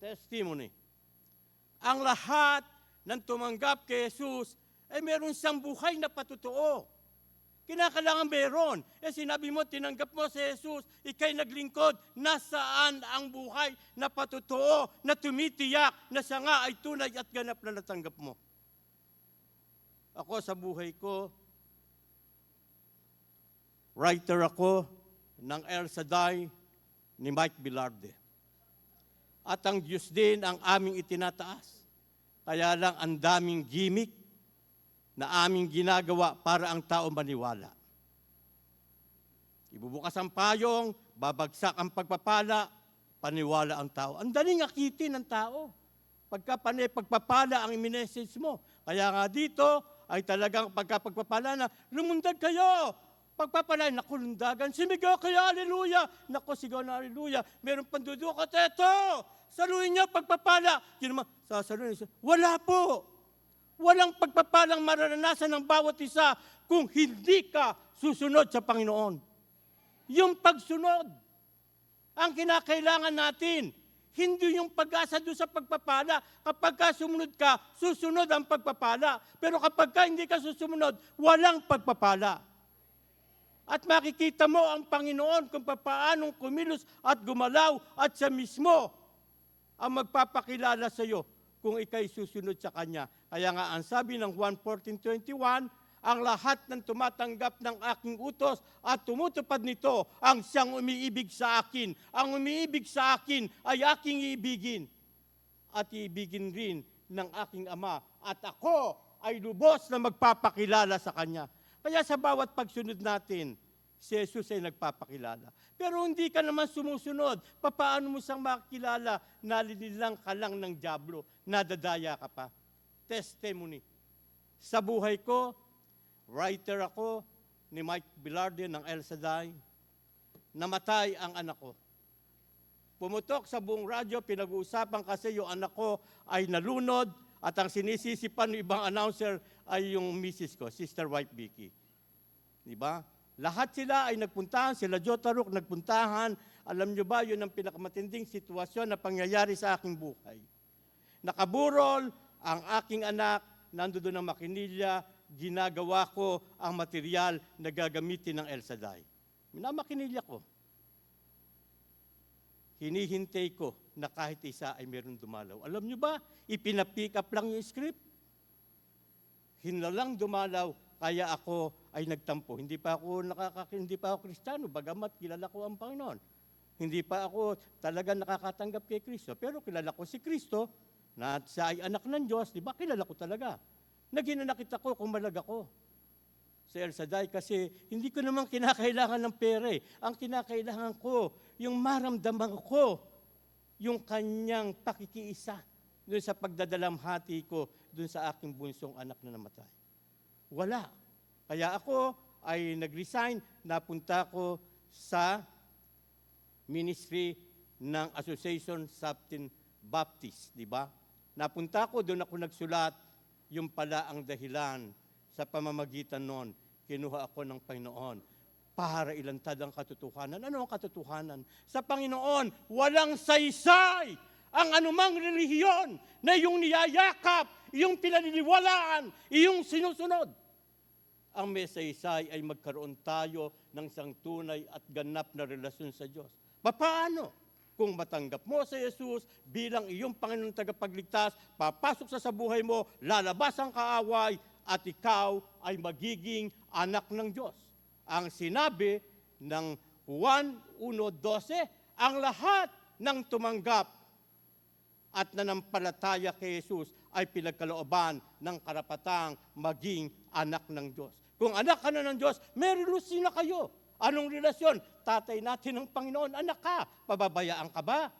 testimony. Ang lahat ng tumanggap kay Jesus ay meron siyang buhay na patotoo. Kinakailangan meron. Sinabi mo, tinanggap mo si Jesus, ikay naglingkod, nasaan ang buhay na patotoo, na tumitiyak, na siya nga ay tunay at ganap na natanggap mo. Ako sa buhay ko, writer ako ng El Shaddai ni Mike Bilarde. At ang Diyos din ang aming itinataas. Kaya lang ang daming gimmick na aming ginagawa para ang tao maniwala. Ibubukas ang payong, babagsak ang pagpapala, paniwala ang tao. Ang daling akitin ng tao. Pagpapala ang message mo. Kaya nga dito ay talagang pagpapala na, lumundag kayo! Pagpapala, naku, lundagan, sumigaw kayo, haleluya! Naku, sigaw na haleluya! Meron pandudukot, eto! Saluhin niya, pagpapala! Yun naman, sasaluhin niya, wala po! Walang pagpapalang mararanasan ng bawat isa kung hindi ka susunod sa Panginoon. Yung pagsunod, ang kinakailangan natin. Hindi yung pag-asa doon sa pagpapala. Kapag ka sumunod ka, susunod ang pagpapala. Pero kapag ka hindi ka susunod, walang pagpapala. At makikita mo ang Panginoon kung paanong kumilos at gumalaw at siya mismo ang magpapakilala sa iyo kung ikay susunod sa Kanya. Kaya nga ang sabi ng 1:14:21, ang lahat ng tumatanggap ng aking utos at tumutupad nito ang siyang umiibig sa akin. Ang umiibig sa akin ay aking iibigin at iibigin rin ng aking Ama. At ako ay lubos na magpapakilala sa Kanya. Kaya sa bawat pagsunod natin, si Jesus ay nagpapakilala. Pero hindi ka naman sumusunod. Paano mo siyang makikilala? Nalililang ka lang ng dyablo. Nadadaya ka pa. Testimony. Sa buhay ko, writer ako ni Mike Bilarde ng El Shaddai. Namatay ang anak ko. Pumutok sa buong radyo, pinag-uusapan kasi yung anak ko ay nalunod at ang sinisisipan ng ibang announcer ay yung misis ko, Sister White Vicky. Diba? Lahat sila ay nagpuntahan, sila Jotaruk nagpuntahan. Alam nyo ba, yun ang pinakamatinding sitwasyon na pangyayari sa aking buhay. Nakaburol ang aking anak, nandoon ng makinilya, ginagawa ko ang material na gagamitin ng El Shaddai. Minamakinilya ko. Hinihintay ko na kahit isa ay meron dumalaw. Alam nyo ba, ipinapick up lang yung script. Hinalang dumalaw, kaya ako ay nagtampo. Hindi pa ako Kristiyano, bagamat kilala ko ang Panginoon. Hindi pa ako talaga nakakatanggap kay Kristo. Pero kilala ko si Kristo, na siya ay anak ng Diyos, di ba? Kilala ko talaga. Naginanakit ako kung malag ako sa El Shaddai kasi hindi ko naman kinakailangan ng pere. Ang kinakailangan ko, yung maramdaman ko, yung kanyang pakikiisa doon sa pagdadalamhati ko doon sa aking bunsong anak na namatay. Wala. Kaya ako ay nag-resign, napunta ko sa ministry ng Association Sabtin Baptist, di ba? Napunta ko, doon ako nagsulat, yung pala ang dahilan sa pamamagitan noon, kinuha ako ng Panginoon para ilantad ang katotohanan. Ano ang katotohanan? Sa Panginoon, walang saysay ang anumang relihiyon na iyong niyayakap, iyong pinaniniwalaan, iyong sinusunod. Ang may saysay ay magkaroon tayo ng isang tunay at ganap na relasyon sa Diyos. Paano? Kung matanggap mo sa Jesus bilang iyong Panginoon tagapagligtas, papasok sa buhay mo, lalabas ang kaaway, at ikaw ay magiging anak ng Diyos. Ang sinabi ng Juan 1:12, ang lahat ng tumanggap at nanampalataya kay Jesus ay pinagkalooban ng karapatang maging anak ng Diyos. Kung anak ka na ng Diyos, may relasyon na kayo. Anong relasyon? Tatay natin ng Panginoon, anak ka, pababayaan ka ba?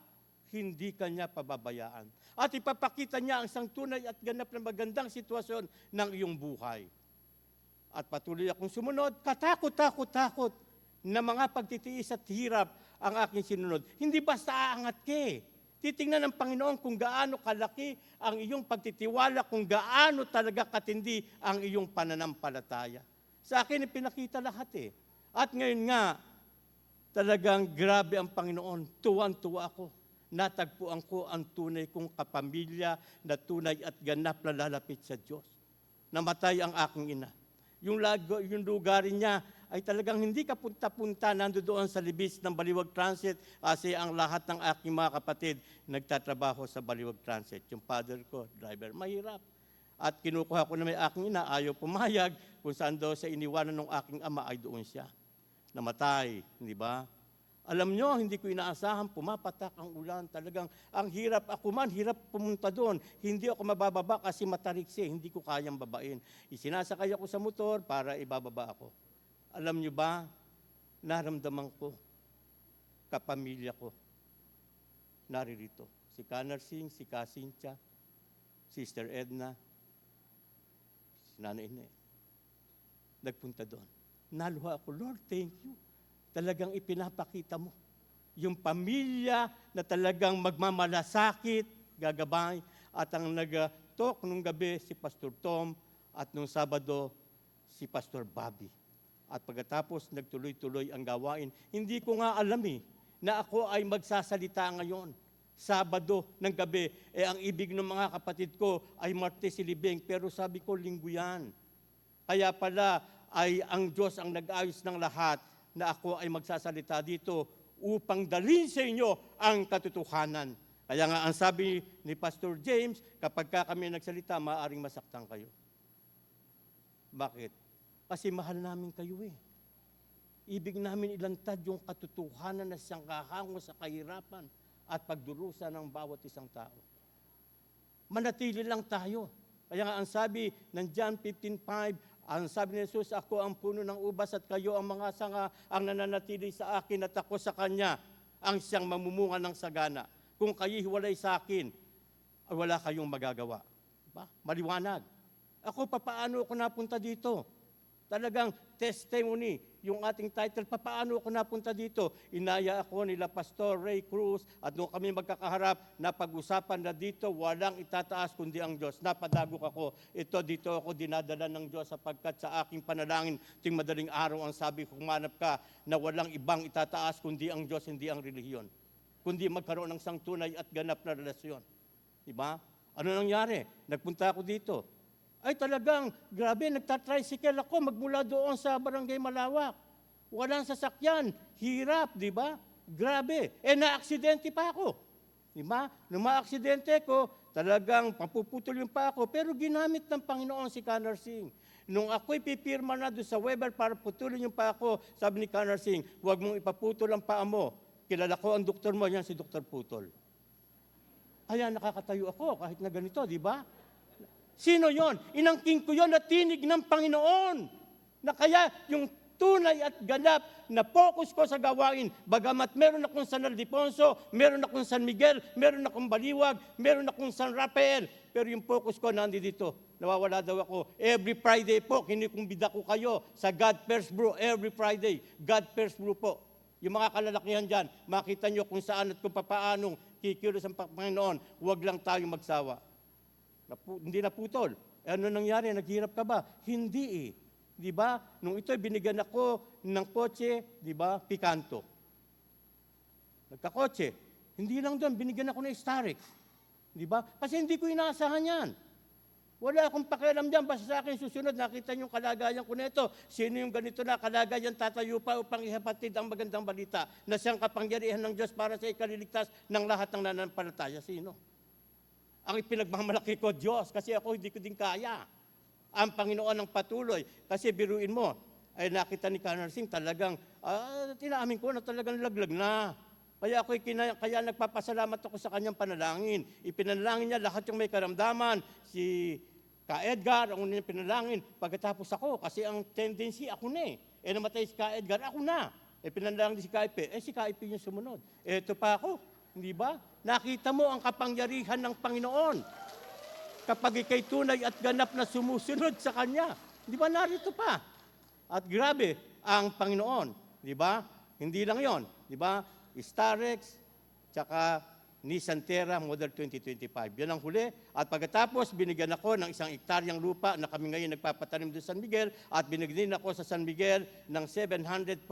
Hindi ka niya pababayaan. At ipapakita niya ang isang tunay at ganap na magandang sitwasyon ng iyong buhay. At patuloy akong sumunod, katakot na mga pagtitiis at hirap ang aking sinunod. Hindi basta aangat ka. Titingnan ng Panginoon kung gaano kalaki ang iyong pagtitiwala, kung gaano talaga katindi ang iyong pananampalataya. Sa akin, ipinakita lahat At ngayon nga, talagang grabe ang Panginoon. Tuwan-tuwa ako natagpuan ko ang tunay kong kapamilya na tunay at ganap na lalapit sa Diyos. Namatay ang aking ina. Yung lugar niya ay talagang hindi ka punta-punta nandoon sa libis ng Baliwag Transit kasi ang lahat ng aking mga kapatid nagtatrabaho sa Baliwag Transit. Yung father ko, driver, mahirap. At kinukuha ko na may aking ina, ayaw pumayag kung saan daw sa iniwanan ng aking ama ay doon siya. Namatay, hindi ba? Alam nyo, hindi ko inaasahan, pumapatak ang ulan. Talagang, ang hirap ako man, hirap pumunta doon. Hindi ako mabababa kasi matariksi, hindi ko kayang babain. Isinasakay ako sa motor para ibababa ako. Alam nyo ba, naramdaman ko, kapamilya ko, naririto. Si Kanarsing, si Kasincha, Sister Edna, si Nanay Ine. Nagpunta doon. Naluha ako, Lord, thank you. Talagang ipinapakita mo yung pamilya na talagang magmamalasakit, gagabay, at ang nag-talk nung gabi si Pastor Tom at nung Sabado si Pastor Bobby. At pagkatapos nagtuloy-tuloy ang gawain. Hindi ko nga alam na ako ay magsasalita ngayon. Sabado ng gabi, ang ibig ng mga kapatid ko ay Martes Silibing, pero sabi ko, Linggo yan. Kaya pala ay ang Diyos ang nag-ayos ng lahat na ako ay magsasalita dito upang dalhin sa inyo ang katotohanan. Kaya nga ang sabi ni Pastor James, kapag kami nagsalita, maaaring masaktan kayo. Bakit? Kasi mahal namin kayo Ibig namin ilantad yung katotohanan na siyang kahango sa kahirapan at pagdurusa ng bawat isang tao. Manatili lang tayo. Kaya nga ang sabi ng John 15:5, ang sabi ni Jesus, ako ang puno ng ubas at kayo ang mga sanga, ang nananatili sa akin at ako sa Kanya, ang siyang mamumunga ng sagana. Kung kayo hiwalay sa akin, wala kayong magagawa. Diba? Maliwanag. Ako, papaano ako napunta dito? Talagang testimony, yung ating title, papaano ako napunta dito? Inaya ako nila Pastor Ray Cruz at nung kami magkakaharap, napag-usapan na dito, walang itataas kundi ang Diyos. Napadagok ako, dito ako dinadala ng Diyos sapagkat sa aking panalangin, ting madaling araw ang sabi ko, humanap ka na walang ibang itataas kundi ang Diyos, hindi ang relihiyon. Kundi magkaroon ng sangtunay at ganap na relasyon. Diba? Ano nangyari? Nagpunta ako dito. Ay talagang, grabe, nagtatricycle ako magmula doon sa Barangay Malawak. Walang sasakyan, hirap, di ba? Grabe. Na-aksidente pa ako. Di ba? Nung ma-aksidente ko, talagang papuputol yung pa ako, pero ginamit ng Panginoon si Kanarsing. Nung ako'y pipirma na doon sa Weber para putulin yung pa ako, sabi ni Kanarsing, huwag mong ipaputol ang paa mo. Kilala ko ang doktor mo, yan si Dr. Putol. Kaya nakakatayo ako kahit na ganito, di ba? Sino yon? Inangking ko yon na tinig ng Panginoon. Na kaya yung tunay at ganap na focus ko sa gawain, bagamat meron akong San Ildefonso, meron akong San Miguel, meron akong Baliwag, meron akong San Rafael, pero yung focus ko nandito. Nawawala daw ako. Every Friday po, kinikumbida ko kayo sa God First Brew, every Friday. God First Brew po. Yung mga kalalakihan dyan, makita nyo kung saan at kung papaanong kikilos ang Panginoon, huwag lang tayong magsawa. Hindi naputol. Ano nangyari? Naghirap ka ba? Hindi Di ba? Nung ito, binigyan ako ng kotse, di ba? Picanto. Nagkakotse. Hindi lang doon, binigyan ako ng Starex. Di ba? Kasi hindi ko inaasahan yan. Wala akong pakialam dyan. Basta sa akin susunod, nakita niyo yung kalagayan ko nito. Sino yung ganito na kalagayan tatayo pa upang ihapatid ang magandang balita na siyang kapangyarihan ng Diyos para sa ikaliligtas ng lahat ng nananampalataya. Sino? Ang ipinagmamalaki ko, Diyos, kasi ako hindi ko din kaya. Ang Panginoon ang patuloy. Kasi biruin mo, ay nakita ni Kanarsing talagang, tinaamin ko na talagang laglag na. Kaya kaya nagpapasalamat ako sa kanyang panalangin. Ipinalangin niya lahat yung may karamdaman. Si Ka Edgar, ang unang pinalangin. Pagkatapos ako, kasi ang tendency, ako na namatay si Ka Edgar, ako na. Pinalangin si Kaipe. Si Kaipe yung sumunod. Ito pa ako. Hindi ba? Nakita mo ang kapangyarihan ng Panginoon. Kapag ikay tunay at ganap na sumusunod sa Kanya. Di ba narito pa? At grabe ang Panginoon. Di ba? Hindi lang yon. Di ba? Starex, tsaka Nissan Terra Model 2025. Yan ang huli. At pagkatapos, binigyan ako ng 1 hektaryang lupa na kami ngayon nagpapatanim doon sa San Miguel at binigyan ako sa San Miguel ng 745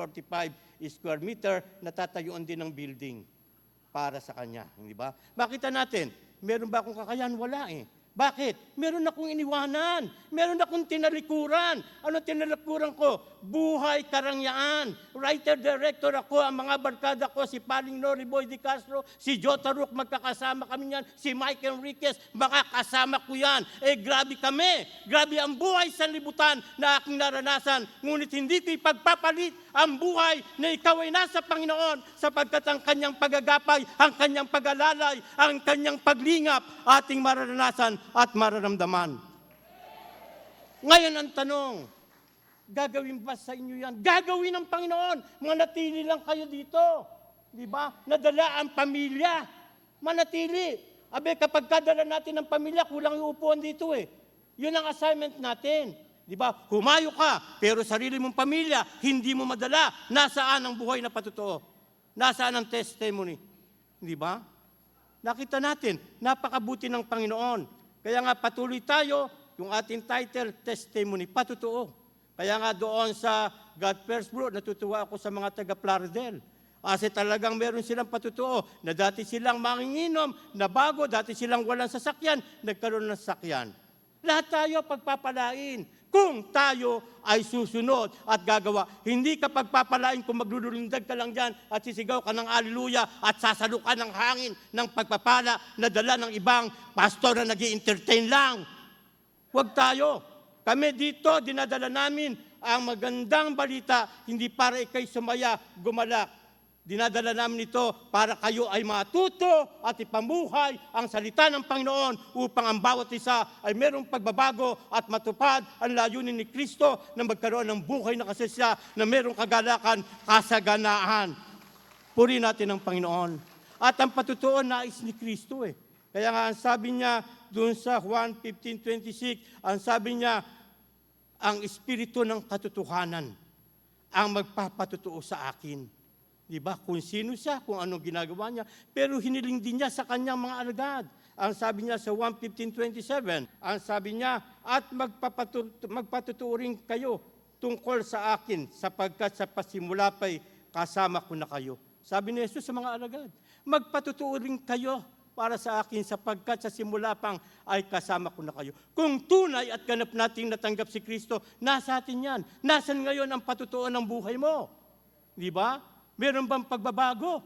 square meter na tatayuan din ng building. para sa Kanya. Hindi ba? Makita natin, meron ba akong kakayahan? Wala eh. Bakit? Meron akong iniwanan. Meron akong tinalikuran. Ano tinalikuran ko? Buhay karangyaan. Writer-director ako. Ang mga barkada ko, si Paling Nori Boy Di Castro, si Jota Rook, magkakasama kami yan. Si Mike Enriquez, makakasama ko yan. Grabe kami. Grabe ang buhay sa libutan na aking naranasan. Ngunit hindi ko ipagpapalit ang buhay na ikaw ay nasa Panginoon sapagkat ang kanyang pagagapay, ang kanyang pag-alalay, ang kanyang paglingap, ating mararanasan at mararamdaman. Ngayon ang tanong, gagawin ba sa inyo yan? Gagawin ng Panginoon. Manatili lang kayo dito. Di ba? Nadala ang pamilya. Manatili. Kapag kadala natin ang pamilya, kulang yung upuan dito eh. Yun ang assignment natin. Di ba? Humayo ka, pero sarili mong pamilya, hindi mo madala. Nasaan ang buhay na patotoo? Nasaan ang testimony? Di ba? Nakita natin, napakabuti ng Panginoon. Kaya nga patuloy tayo, yung ating title, Testimony, patotoo. Kaya nga doon sa God First Bro, natutuwa ako sa mga taga Plaridel. Kasi talagang meron silang patotoo na dati silang manginginom, na bago, dati silang walang sasakyan, nagkaroon ng sasakyan. Lahat tayo pagpapalain kung tayo ay susunod at gagawa. Hindi ka pagpapalain kung maglulundag ka lang dyan at sisigaw ka ng aleluya at sasalo ka ng hangin ng pagpapala na dala ng ibang pastor na nag-i-entertain lang. Huwag tayo. Kami dito, dinadala namin ang magandang balita, hindi para ikay sumaya, gumalak. Dinadala namin ito para kayo ay matuto at ipamuhay ang salita ng Panginoon upang ang bawat isa ay merong pagbabago at matupad ang layunin ni Kristo na magkaroon ng buhay na kasasya na merong kagalakan, kasaganaan. Puri natin ang Panginoon. At ang patutuo nais ni Kristo eh. Kaya nga ang sabi niya doon sa Juan 15:26, ang sabi niya, ang Espiritu ng katotohanan ang magpapatutuo sa akin. Diba? Kung sino siya, kung anong ginagawa niya. Pero hiniling din niya sa kanyang mga alagad. Ang sabi niya sa 1:15-27, ang sabi niya, at magpatutuo rin kayo tungkol sa akin, sapagkat sa pasimula pa'y kasama ko na kayo. Sabi ni Jesus sa mga alagad, magpatutuo rin kayo para sa akin, sapagkat sa simula pang ay kasama ko na kayo. Kung tunay at ganap nating natanggap si Kristo, nasa atin yan. Nasaan ngayon ang patutuo ng buhay mo? Di ba? Meron bang pagbabago?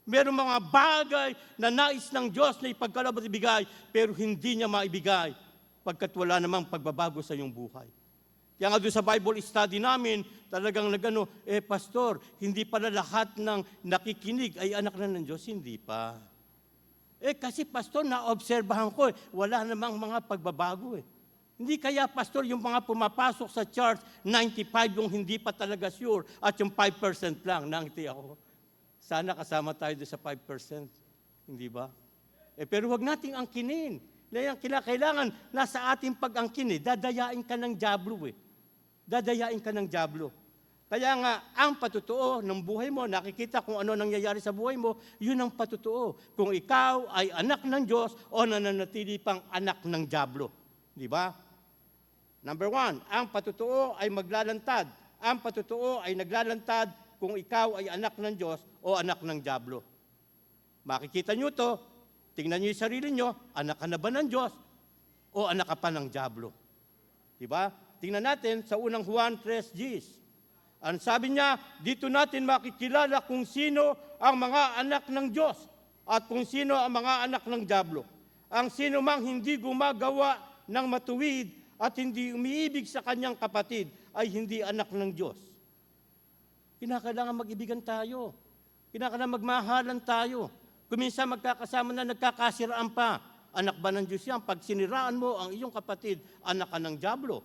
Meron mga bagay na nais ng Diyos na ipagkaloob at ibigay, pero hindi niya maibigay pagkat wala namang pagbabago sa iyong buhay. Kaya nga doon sa Bible study namin, talagang nagano, pastor, hindi pala lahat ng nakikinig ay anak na ng Diyos. Hindi pa. Kasi pastor, naobserbahan ko, wala namang mga pagbabago eh. Hindi kaya, pastor, yung mga pumapasok sa church, 95 yung hindi pa talaga sure at yung 5% lang, nangiti ako. Sana kasama tayo doon sa 5%. Hindi ba? Pero wag nating angkinin. Kailangan nasa ating pag-angkin eh. Dadayain ka ng dyablo eh. Dadayain ka ng dyablo. Kaya nga, ang patutuo ng buhay mo, nakikita kung ano nangyayari sa buhay mo, yun ang patutuo. Kung ikaw ay anak ng Diyos o nananatili pang anak ng dyablo. Di ba? Number 1, ang patutuo ay maglalantad. Ang patutuo ay naglalantad kung ikaw ay anak ng Diyos o anak ng dyablo. Makikita nyo to, tingnan nyo yung sarili nyo, anak ka na ba ng Diyos o anak ka pa ng dyablo? Diba? Tingnan natin sa unang Juan 3:10. Ang sabi niya, dito natin makikilala kung sino ang mga anak ng Diyos at kung sino ang mga anak ng dyablo. Ang sino mang hindi gumagawa ng matuwid at hindi umiibig sa kanyang kapatid ay hindi anak ng Diyos. Kinakailangan mag-ibigan tayo. Kinakailangan magmahalan tayo. Kung minsan magkakasama na nagkakasiraan pa, anak ba ng Diyos yan? Pag siniraan mo ang iyong kapatid, anak ka ng dyablo.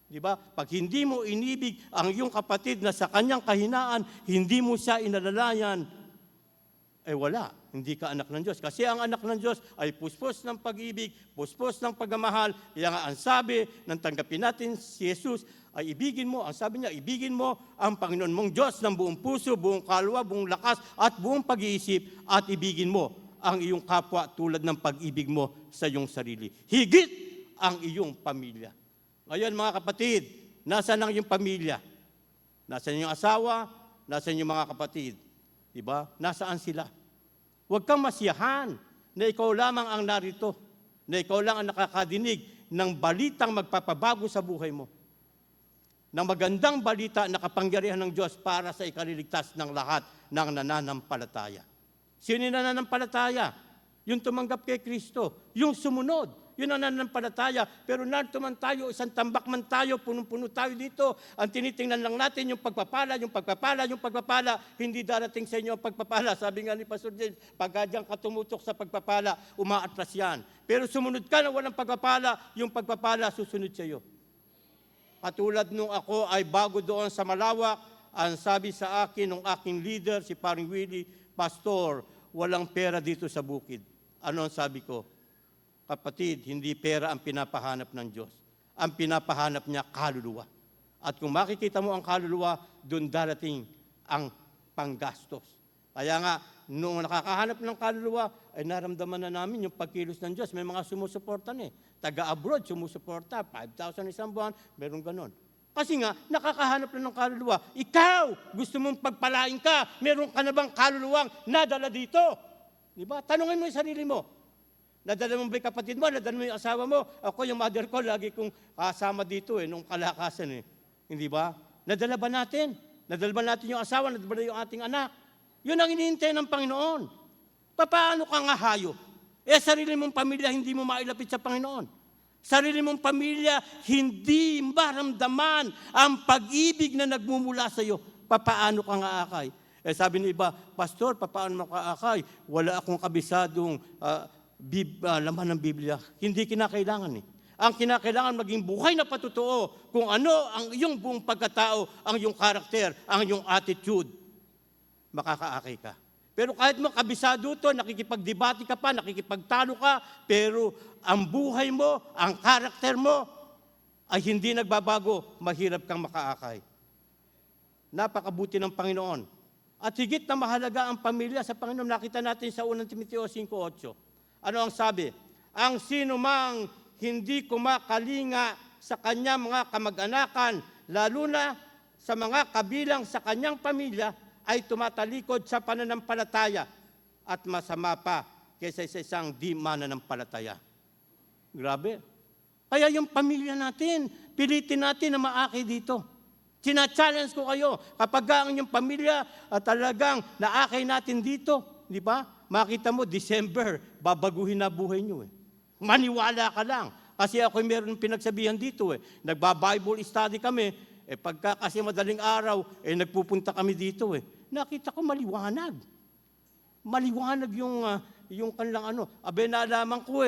Diba? Pag hindi mo inibig ang iyong kapatid na sa kanyang kahinaan, hindi mo siya inalalayan, wala, hindi ka anak ng Diyos. Kasi ang anak ng Diyos ay puspos ng pag-ibig, puspos ng pagmamahal. Kaya nga ang sabi ng tanggapin natin si Jesus ay ibigin mo, ang sabi niya, ibigin mo ang Panginoon mong Diyos ng buong puso, buong kalwa, buong lakas at buong pag-iisip at ibigin mo ang iyong kapwa tulad ng pag-ibig mo sa iyong sarili. Higit ang iyong pamilya. Ngayon mga kapatid, nasaan ang iyong pamilya? Nasaan yung asawa? Nasaan yung mga kapatid? Diba? Nasaan sila? Huwag kang masiyahan na ikaw lamang ang narito, na ikaw lang ang nakakadinig ng balitang magpapabago sa buhay mo. Ng magandang balita na kapangyarihan ng Diyos para sa ikaliligtas ng lahat ng nananampalataya. Sino yung nananampalataya? Yung tumanggap kay Kristo, yung sumunod. Yun ang nananampalataya. Pero narito man tayo, isang tambak man tayo, punong-puno tayo dito. Ang tinitingnan lang natin yung pagpapala, yung pagpapala, yung pagpapala. Hindi darating sa inyo ang pagpapala. Sabi nga ni Pastor James, pagka diyan ka tumutok sa pagpapala, umaatras yan. Pero sumunod ka na walang pagpapala, yung pagpapala susunod sa iyo. Katulad nung ako ay bago doon sa Malawak, ang sabi sa akin ng aking leader, si Paring Willie, Pastor, walang pera dito sa bukid. Ano ang sabi ko? Kapatid, hindi pera ang pinapahanap ng Diyos. Ang pinapahanap niya, kaluluwa. At kung makikita mo ang kaluluwa, doon darating ang panggastos. Kaya nga, nung nakakahanap ng kaluluwa, ay naramdaman na namin yung pagkilos ng Diyos. May mga sumusuporta na eh. Taga-abroad, sumusuporta. 5,000 isang buwan, meron ganon. Kasi nga, nakakahanap na ng kaluluwa. Ikaw, gusto mong pagpalain ka, meron ka na bang kaluluwang nadala dito? Diba? Tanungin mo yung sarili mo. Nadala mo ba yung kapatid mo? Nadala mo yung asawa mo? Ako, yung mother ko, lagi kong kasama dito nung kalakasan Hindi ba? Nadala ba natin? Nadala ba natin yung asawa? Nadala ba yung ating anak? Yun ang hinihintay ng Panginoon. Paano ka nga hayo? Sarili mong pamilya, hindi mo mailapit sa Panginoon. Sarili mong pamilya, hindi maramdaman ang pag-ibig na nagmumula sa iyo. Paano ka nga akay? Sabi ni iba, Pastor, paano makaakay? Wala akong kabisadong laman ng Biblia. Hindi kinakailangan Ang kinakailangan maging buhay na patotoo kung ano ang iyong buong pagkatao, ang iyong karakter, ang iyong attitude. Makakaakay ka. Pero kahit mo kabisado to, nakikipagdebate ka pa, nakikipagtalo ka, pero ang buhay mo, ang karakter mo, ay hindi nagbabago, mahirap kang makaakay. Napakabuti ng Panginoon. At higit na mahalaga ang pamilya sa Panginoon. Nakita natin sa 1 Timoteo 5:8. Ano ang sabi? Ang sino mang hindi kumakalinga sa kanyang mga kamag-anakan, lalo na sa mga kabilang sa kanyang pamilya, ay tumatalikod sa pananampalataya at masama pa kaysa sa isang di mananampalataya. Grabe. Kaya yung pamilya natin, pilitin natin na maaki dito. Sina-challenge ko kayo, kapag ang inyong pamilya talagang naakay natin dito, di ba? Makita mo, December, babaguhin na buhay nyo Maniwala ka lang. Kasi ako meron pinagsabihan dito Nagba-Bible study kami, pagka kasi madaling araw, nagpupunta kami dito Nakita ko maliwanag. Maliwanag yung kanilang nalaman ko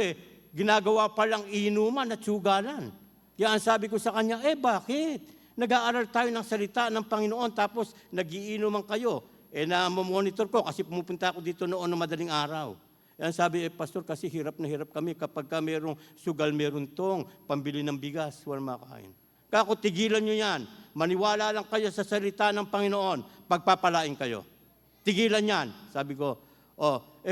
ginagawa pa lang inuman at sugalan. Kaya ang sabi ko sa kanya, bakit? Nag-aaral tayo ng salita ng Panginoon tapos nagiinuman kayo. Na-monitor ko kasi pumupunta ako dito noon ng madaling araw. Yan sabi, Pastor, kasi hirap na hirap kami kapag ka merong sugal, meron tong pambili ng bigas, walang makain. Kako, tigilan nyo yan. Maniwala lang kayo sa salita ng Panginoon, pagpapalain kayo. Tigilan yan. Sabi ko,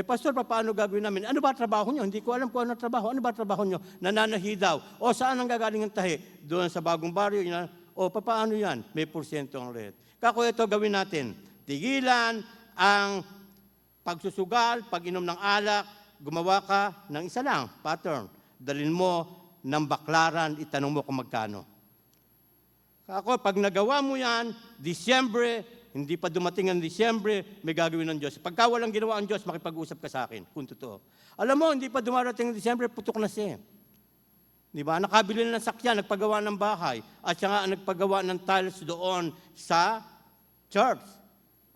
Pastor, paano gagawin namin? Ano ba trabaho nyo? Hindi ko alam kung ano trabaho. Ano ba trabaho nyo? Nananahi daw. Saan ang gagaling ang tahi? Doon sa bagong baryo. Paano yan? May porsyento ang rate. Kako, ito gawin natin. Tigilan ang pagsusugal, pag-inom ng alak, gumawa ka ng isa lang, pattern. Dalhin mo ng baklaran, itanong mo kung magkano. Ako, pag nagawa mo yan, Disyembre, hindi pa dumating ang Disyembre, may gagawin ng Diyos. Pagka walang ginawa ang Diyos, makipag-usap ka sa akin, kung totoo. Alam mo, hindi pa dumarating ang Disyembre, putok na siya. Di ba? Nakabili na ng sakyan, nagpagawa ng bahay, at siya nga nagpagawa ng tiles doon sa church.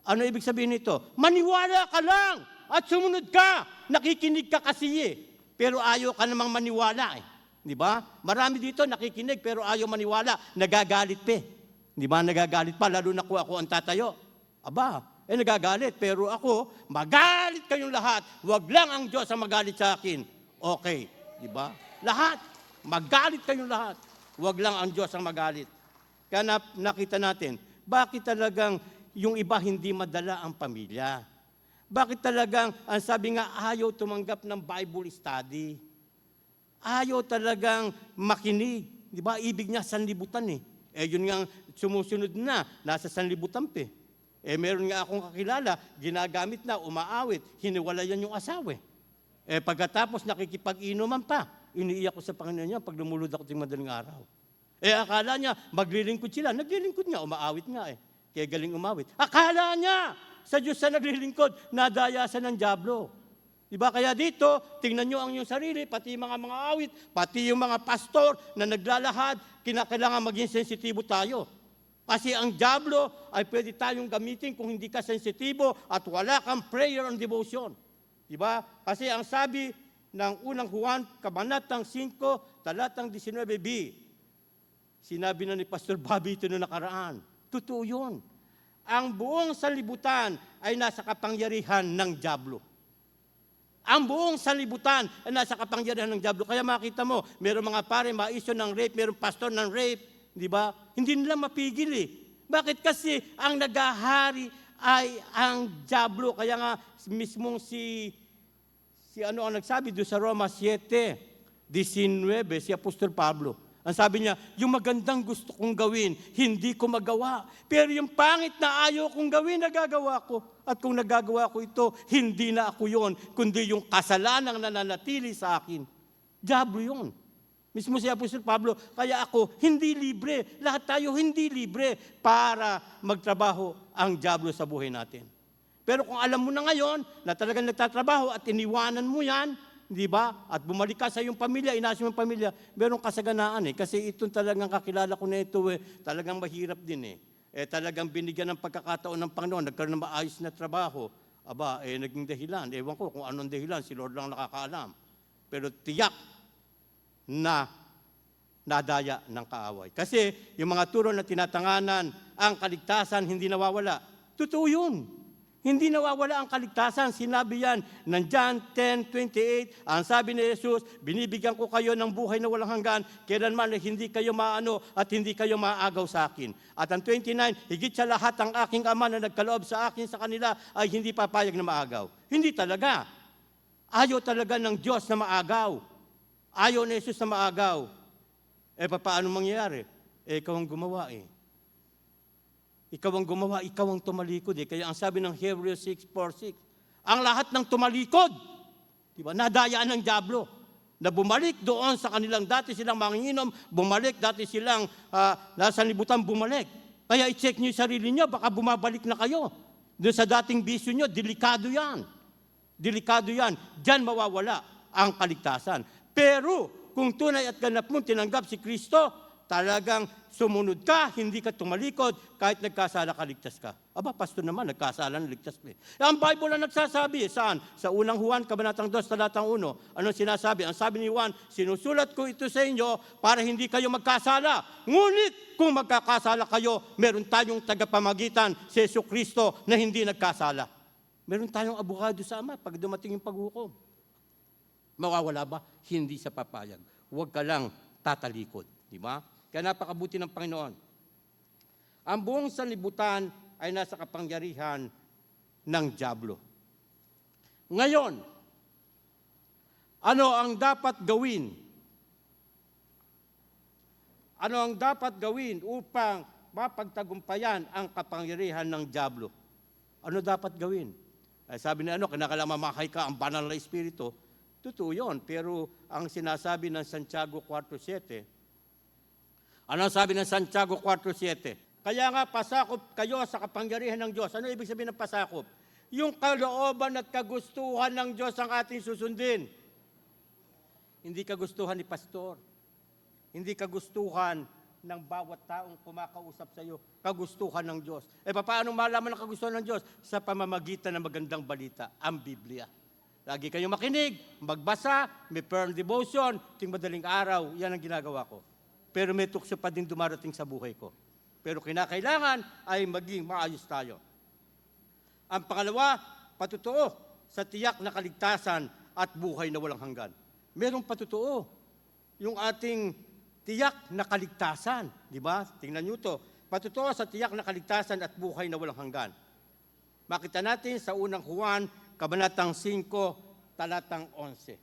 Ano ibig sabihin nito? Maniwala ka lang at sumunod ka. Nakikinig ka kasi pero ayaw ka namang maniwala Di ba? Marami dito nakikinig pero ayaw maniwala. Nagagalit pa Di ba? Nagagalit pa, lalo na kung ako ang tatayo. Nagagalit, pero ako, magalit kayong lahat. Huwag lang ang Diyos ang magalit sa akin. Okay. Di ba? Lahat. Magalit kayong lahat. Huwag lang ang Diyos ang magalit. Kaya nakita natin, bakit talagang yung iba hindi madala ang pamilya? Bakit talagang, ang sabi nga, ayaw tumanggap ng Bible study? Ayaw talagang makinig. Di ba? Ibig niya sanlibutan Yun nga, sumusunod na, nasa sanlibutan Meron nga akong kakilala, ginagamit na, umaawit, hiniwalayan yung asawa. Pagkatapos nakikipag-inuman pa, iniiyak ko sa Panginoon niya pag lumulod ako ting madaling araw. Akala niya, maglilingkod sila. Naglilingkod nga, umaawit nga Kaya galing umawit. Akala niya, sa Diyos na naglilingkod, nadayasan ng dyablo. Diba? Kaya dito, tingnan nyo ang inyong sarili, pati yung mga awit, pati yung mga pastor na naglalahad, kinakailangan maging sensitibo tayo. Kasi ang dyablo ay pwede tayong gamitin kung hindi ka sensitibo at wala kang prayer and devotion. Diba? Kasi ang sabi ng unang Juan, kabanatang 5, talatang 19b, sinabi na ni Pastor Bobby ito noong nakaraan. Totoo yun. Ang buong sanlibutan ay nasa kapangyarihan ng dyablo. Ang buong sanlibutan ay nasa kapangyarihan ng dyablo. Kaya makita mo, mayroong mga pare, maisyo ng rape, mayroong pastor ng rape, di ba? Hindi nila mapigil Bakit? Kasi ang nagahari ay ang dyablo. Kaya nga mismong si ano ang nagsabi doon sa Roma 7:19, si Apostol Pablo. Ang sabi niya, yung magandang gusto kong gawin, hindi ko magawa. Pero yung pangit na ayaw kong gawin, nagagawa ko. At kung nagagawa ko ito, hindi na ako yon, kundi yung kasalanang nananatili sa akin. Dyablo yun. Mismo si Apostol Pablo, kaya ako, hindi libre. Lahat tayo hindi libre para magtrabaho ang dyablo sa buhay natin. Pero kung alam mo na ngayon na talagang nagtatrabaho at iniwanan mo yan, di ba? At bumalik ka sa iyong pamilya, inasin mo yung pamilya, meron kasaganaan Kasi itong talagang kakilala ko na ito talagang mahirap din talagang binigyan ng pagkakataon ng Panginoon, nagkaroon ng maayos na trabaho. Naging dahilan. Ewan ko kung anong dahilan, si Lord lang nakakaalam. Pero tiyak na nadaya ng kaaway. Kasi yung mga turo na tinatanganan, ang kaligtasan hindi nawawala. Totoo yun. Hindi nawawala ang kaligtasan. Sinabi yan ng John 10:28. Ang sabi ni Jesus, binibigyan ko kayo ng buhay na walang hanggan, kailanman hindi kayo maano at hindi kayo maagaw sa akin. At ang 29, higit sa lahat ang aking Ama na nagkaloob sa akin sa kanila ay hindi papayag na maagaw. Hindi talaga. Ayaw talaga ng Diyos na maagaw. Ayaw ni Jesus na maagaw. Paano mangyayari? Ikaw ang gumawa Ikaw ang gumawa, ikaw ang tumalikod Kaya ang sabi ng Hebrews 6:4-6, ang lahat ng tumalikod, diba, nadayaan ng dyablo, na bumalik doon sa kanilang dati silang manginginom, bumalik dati silang nasa libutan, bumalik. Kaya i-check nyo yung sarili nyo, baka bumabalik na kayo. Doon sa dating bisyo nyo, delikado yan. Delikado yan. Diyan mawawala ang kaligtasan. Pero kung tunay at ganap mo tinanggap si Kristo, talagang sumunod ka, hindi ka tumalikod, kahit nagkasala ka, ligtas ka. Pastor naman, nagkasala, ligtas ka. Ang Bible na nagsasabi, saan? Sa unang Juan, kabanatang 2, talatang 1. Anong sinasabi? Ang sabi ni Juan, sinusulat ko ito sa inyo para hindi kayo magkasala. Ngunit, kung magkakasala kayo, meron tayong tagapamagitan si Jesucristo na hindi nagkasala. Meron tayong abogado sa Ama pag dumating yung paghukom. Mawawala ba? Hindi sa papayag. Huwag ka lang tatalikod. Di ba? Kaya napakabuti ng Panginoon. Ang buong sanlibutan ay nasa kapangyarihan ng dyablo. Ngayon, ano ang dapat gawin? Ano ang dapat gawin upang mapagtagumpayan ang kapangyarihan ng dyablo? Ano dapat gawin? Sabi na kinakailangan mamahay ka ang banal na espiritu. Totoo yun, pero ang sinasabi ng Santiago 4:7, ano sabi ng Santiago 4:7? Kaya nga pasakop kayo sa kapangyarihan ng Diyos. Ano ibig sabihin ng pasakop? Yung kalooban at kagustuhan ng Diyos ang ating susundin. Hindi kagustuhan ni pastor. Hindi kagustuhan ng bawat taong kumakausap sa iyo. Kagustuhan ng Diyos. Paano malaman ang kagustuhan ng Diyos? Sa pamamagitan ng magandang balita, ang Biblia. Lagi kayong makinig, magbasa, may prayer and devotion, ting madaling araw, yan ang ginagawa ko. Pero may tukso pa din dumarating sa buhay ko. Pero kinakailangan ay maging maayos tayo. Ang pangalawa, patutuo sa tiyak na kaligtasan at buhay na walang hanggan. Merong patutuo. Yung ating tiyak na kaligtasan. Di ba? Tingnan nyo to. Patutuo sa tiyak na kaligtasan at buhay na walang hanggan. Makita natin sa unang Juan, kabanatang 5, talatang 11.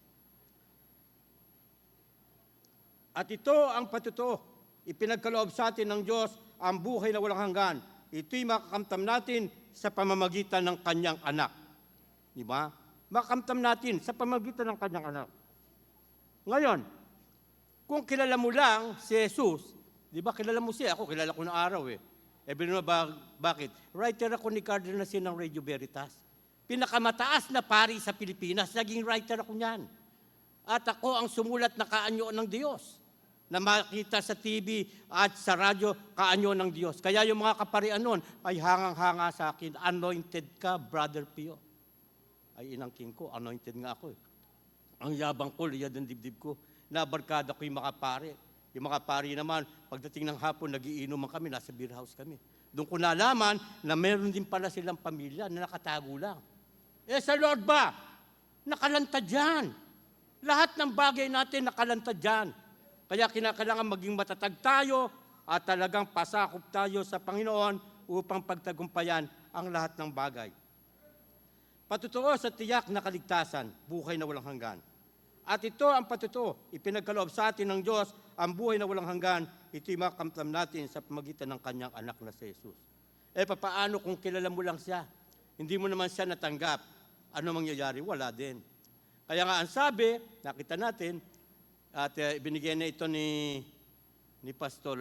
At ito ang patutuo, ipinagkaloob sa atin ng Diyos ang buhay na walang hanggan. Ito'y makakamtam natin sa pamamagitan ng kanyang anak. Di ba? Makamtam natin sa pamamagitan ng kanyang anak. Ngayon, kung kilala mo lang si Jesus, di ba kilala mo siya? Ako, kilala ko na araw eh. Bakit? Writer ako ni Cardinal Sin ng Radio Veritas. Pinakamataas na pari sa Pilipinas, naging writer ako niyan. At ako ang sumulat na kaanyo ng Diyos, na makita sa TV at sa radyo, kaanyo ng Diyos. Kaya yung mga kaparian nun ay hangang-hanga sa akin, anointed ka, Brother Pio. Ay inangking ko, anointed nga ako eh. Ang yabang ko, liyad ng dibdib ko. Nabarkada ko yung mga pare. Yung mga pare naman, pagdating ng hapon, nagiinuman kami, nasa beer house kami. Doon ko nalaman na meron din pala silang pamilya na nakatago lang. Eh sa Lord ba? Nakalantad dyan. Lahat ng bagay natin nakalantad dyan. Kaya kinakailangan maging matatag tayo at talagang pasakop tayo sa Panginoon upang pagtagumpayan ang lahat ng bagay. Patutuo sa tiyak na kaligtasan, buhay na walang hanggan. At ito ang patutuo, ipinagkaloob sa atin ng Diyos ang buhay na walang hanggan, ito'y makamtam natin sa pamagitan ng kanyang anak na si Jesus. Eh papaano kung kilala mo lang siya? Hindi mo naman siya natanggap. Ano mangyayari? Wala din. Kaya nga ang sabi, nakita natin, at binigyan na ito ni Pastor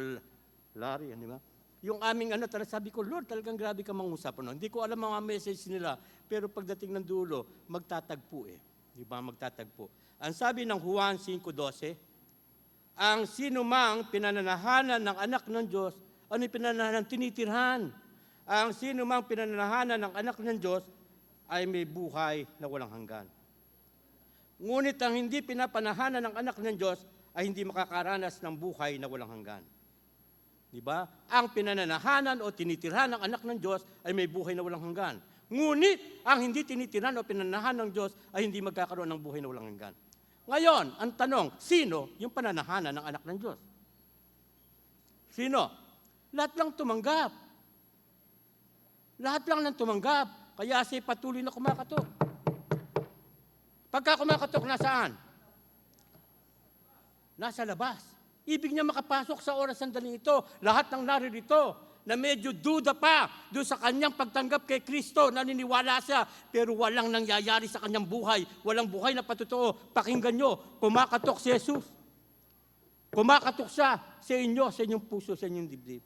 Larry, di ba? Yung aming sabi ko, Lord, talagang grabe ka mangusap. Hindi ko alam mga message nila, pero pagdating ng dulo, magtatagpo eh. Di ba? Magtatagpo. Ang sabi ng Juan 5:12, ang sinumang pinananahanan ng anak ng Diyos, ano yung pinananahanan? Tinitirhan. Ang sinumang pinananahanan ng anak ng Diyos ay may buhay na walang hanggan. Ngunit ang hindi pinapanahanan ng anak ng Diyos ay hindi makakaranas ng buhay na walang hanggan. Diba? Ang pinananahanan o tinitirhan ng anak ng Diyos ay may buhay na walang hanggan. Ngunit ang hindi tinitirhan o pinananahanan ng Diyos ay hindi magkakaroon ng buhay na walang hanggan. Ngayon, ang tanong, sino yung pananahanan ng anak ng Diyos? Sino? Lahat lang tumanggap. Lahat lang nang tumanggap. Kaya siya patuloy na kumakatok. Pagka kumakatok, nasaan? Nasa labas. Ibig niya makapasok sa oras sandali ito. Lahat ng naririto na medyo duda pa doon sa kanyang pagtanggap kay Kristo, naniniwala siya, pero walang nangyayari sa kanyang buhay. Walang buhay na patutuo. Pakinggan nyo, kumakatok si Jesus. Kumakatok siya sa inyo, sa inyong puso, sa inyong dibdib.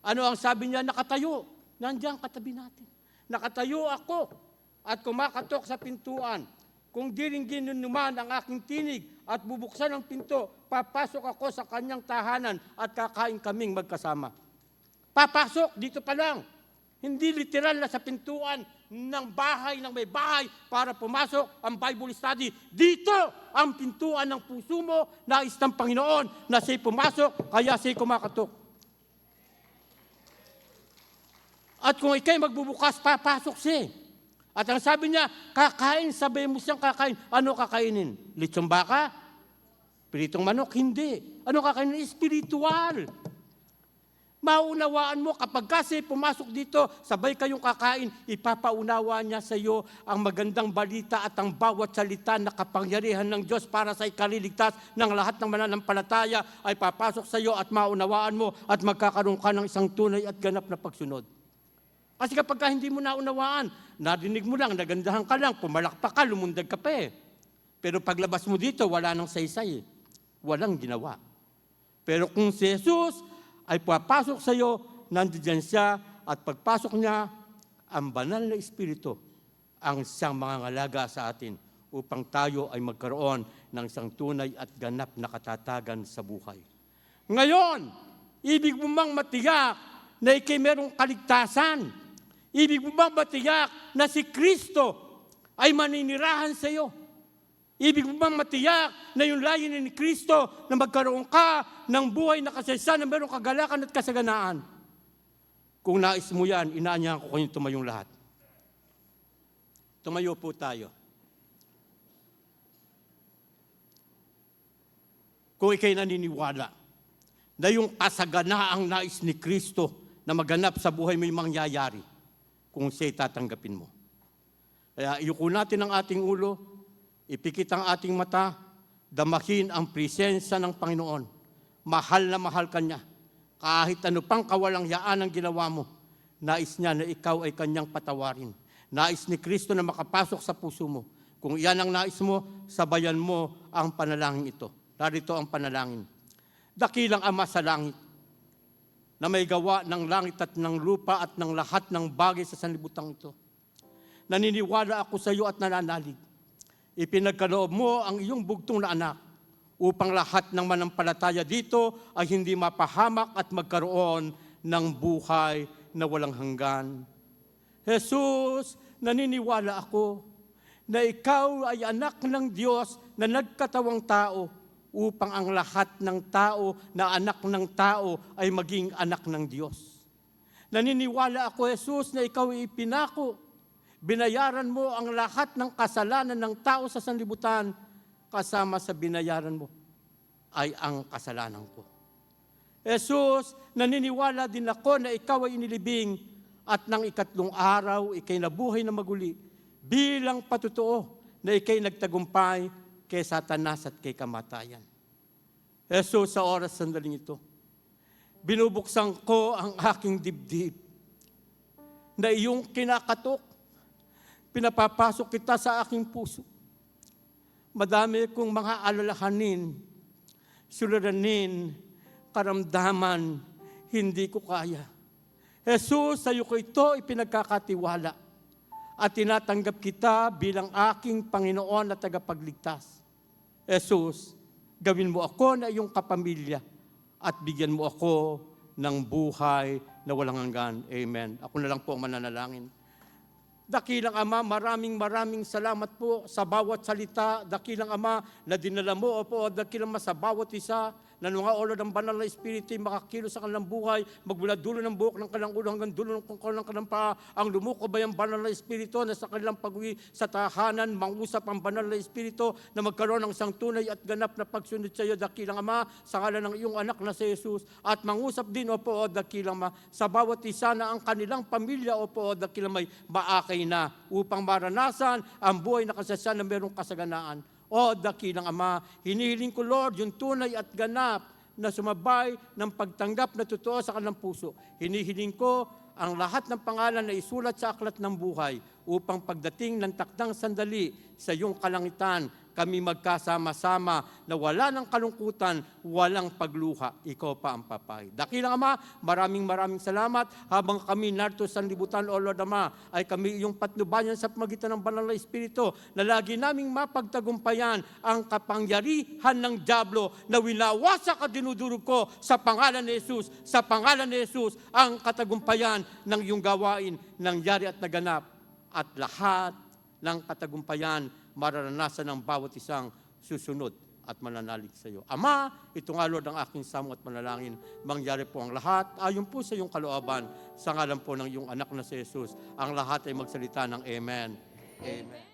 Ano ang sabi niya? Nakatayo. Nandiyan katabi natin. Nakatayo ako at kumakatok sa pintuan. Kung diringgin naman ang aking tinig at bubuksan ang pinto, papasok ako sa kanyang tahanan at kakain kaming magkasama. Papasok, dito pa lang. Hindi literal na sa pintuan ng bahay, ng may bahay, para pumasok ang Bible study. Dito ang pintuan ng puso mo, nais ng Panginoon na siya'y pumasok, kaya siya'y kumakatok. At kung ikay magbubukas, papasok siya. At ang sabi niya, kakain, sabay mo siyang kakain. Ano kakainin? Litsong baka? Piritong manok? Hindi. Ano kakainin? Espiritual. Maunawaan mo, kapag kasi pumasok dito, sabay kayong kakain, ipapaunawa niya sa iyo ang magandang balita at ang bawat salita na kapangyarihan ng Diyos para sa ikaliligtas ng lahat ng mananampalataya ay papasok sa iyo at maunawaan mo at magkakaroon ka ng isang tunay at ganap na pagsunod. Kasi kapag hindi mo naunawaan, narinig mo lang, nagandahan ka lang, pumalakpak ka, lumundag ka pa eh. Pero paglabas mo dito, wala nang saysay. Walang ginawa. Pero kung si Jesus ay papasok sa iyo, nandiyan siya at pagpasok niya, ang banal na Espiritu ang siyang mangangalaga sa atin upang tayo ay magkaroon ng isang tunay at ganap na katatagan sa buhay. Ngayon, ibig mo bang matiyak na ikay merong kaligtasan? Ibig mo bang matiyak na si Kristo ay maninirahan sa iyo? Ibig mo bang matiyak na yung layunin ni Kristo na magkaroon ka ng buhay na kasaysayan na merong kagalakan at kasaganaan? Kung nais mo yan, inaanyahan ko kayong tumayong lahat. Tumayo po tayo. Kung ikay naniniwala na yung kasaganaang nais ni Kristo na maganap sa buhay mo yung mangyayari, kung siya'y tatanggapin mo. Kaya iyuko natin ang ating ulo, ipikit ang ating mata, damahin ang presensya ng Panginoon. Mahal na mahal ka niya. Kahit ano pang kawalangyaan ang ginawa mo, nais niya na ikaw ay kanyang patawarin. Nais ni Kristo na makapasok sa puso mo. Kung iyan ang nais mo, sabayan mo ang panalangin ito. Narito ang panalangin. Dakilang Ama sa langit, na may gawa ng langit at ng lupa at ng lahat ng bagay sa sanlibutan ito. Naniniwala ako sa iyo at nananalig. Ipinagkaloob mo ang iyong bugtong na anak upang lahat ng manampalataya dito ay hindi mapahamak at magkaroon ng buhay na walang hanggan. Jesus, naniniwala ako na ikaw ay anak ng Diyos na nagkatawang tao upang ang lahat ng tao na anak ng tao ay maging anak ng Diyos. Naniniwala ako, Jesus, na ikaw ay ipinako. Binayaran mo ang lahat ng kasalanan ng tao sa sanlibutan, kasama sa binayaran mo ay ang kasalanan ko. Jesus, naniniwala din ako na ikaw ay inilibing at ng ikatlong araw, ikay nabuhay na maguli bilang patutuo na ikay nagtagumpay kay Satanas at kay kamatayan. Jesus, sa oras sandaling ito, binubuksan ko ang aking dibdib na iyong kinakatok. Pinapapasok kita sa aking puso. Madami kong mga alalahanin, suliranin, karamdaman, hindi ko kaya. Jesus, sa iyo ko ito ipinagkakatiwala at tinatanggap kita bilang aking Panginoon at tagapagligtas. Jesus, gawin mo ako na iyong kapamilya at bigyan mo ako ng buhay na walang hanggan. Amen. Ako na lang po ang mananalangin. Dakilang Ama, maraming salamat po sa bawat salita. Dakilang Ama, na dinala mo, Opo, dakilang Ama, sa bawat isa na mga olo ng banal na Espiritu makakilo sa kanilang buhay, magmula dulo ng buhok ng kanilang ulo hanggang dulo ng kanilang paa, ang lumuko ba yung banal na Espiritu na sa kanilang pag-uwi sa tahanan, mangusap ang banal na Espiritu na magkaroon ng isang tunay at ganap na pagsunod sa iyo, dakilang Ama, sa ngalan ng iyong anak na si Jesus, at mangusap din, Opo, dakilang Ama, sa bawat isa na ang kanilang pamilya, Opo, dakilang may maakay na upang maranasan ang buhay na kasasayan na mayroong kasaganaan. O dakilang Ama, hinihiling ko, Lord, yung tunay at ganap na sumabay ng pagtanggap na totoo sa kanilang puso. Hinihiling ko ang lahat ng pangalan na isulat sa aklat ng buhay upang pagdating ng takdang sandali sa iyong kalangitan, kami magkasama-sama na wala ng kalungkutan, walang pagluha. Ikaw pa ang papay. Dakilang Ama, maraming salamat. Habang kami narito sa libutan, O Lord Ama, ay kami iyong patnubayan sa pamagitan ng banal na Espiritu na lagi naming mapagtagumpayan ang kapangyarihan ng dyablo na winawasak at dinudurog ko sa pangalan ni Jesus. Sa pangalan ni Jesus, ang katagumpayan ng iyong gawain nangyari at naganap. At lahat ng katagumpayan mararanasan ng bawat isang susunod at mananalig sa iyo. Ama, ito nga, Lord, ang aking samo at manalangin. Mangyari po ang lahat ayon po sa iyong kalooban sa ngalan po ng iyong anak na si Jesus. Ang lahat ay magsalita ng Amen. Amen.